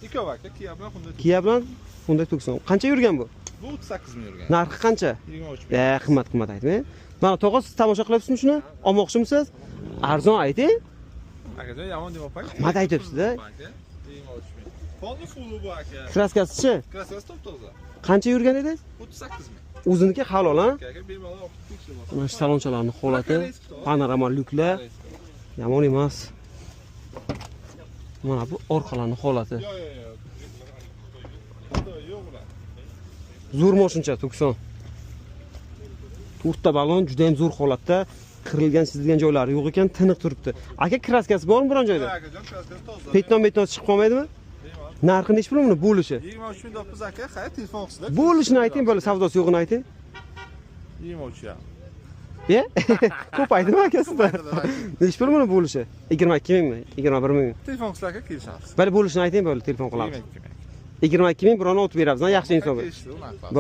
Ikkovi aka, Kia bilan Hyundai. Kia bilan Hyundai Tucson. Qancha yurgan bu? Bu 38 ming yurgan. Narxi qancha? 23 ming. Qimmat aytmang. Mana tog'a siz tomosha qilyapsizmi shuni? Olmoqchimisiz? Arzon ayting. Akajon yomon demabman. Qimmat aytyapsiz-da. 23 ming. Polni fulli bu aka. Kraskasi-chi? Kraskasi top-toza. Qancha yurgan edi? 38 ming. O'ziniki halol, ha? Aka bemalol olib tekshirib Mana shu salonchalarning holati, panorama lyuklar yomon emas. Mana bu orqalarning holati. Yo'q. Yo'q ular. Zo'r moshincha Tucson. To'rtta balon juda ham zo'r holatda, qirilgan, chizilgan joylari yo'q ekan, tiniq turibdi. Aka kraskasi bormi biron joyda? Akajon kraskasi toza. Petnon chiqib qolmaydimi? Narxi nechi pul buni bo'lishi? 23 ming topmiz aka. Qayerda telefon qilsizlar? Bo'lishini ayting, bo'lsa savdosi yo'g'ini ayting. 23 ya. Ye? Ko'p aytdimi aka sizda? Nechi pul buni bo'lishi? 22 mingmi? 21 mingmi? Telefon qilsizlar aka, kelishamiz. Bali bo'lishini ayting, bo'ldi telefon qilamiz. 22 ming. 22 ming birovni o'tib beramiz, yaxshi inson. Kelishdi, unaqa.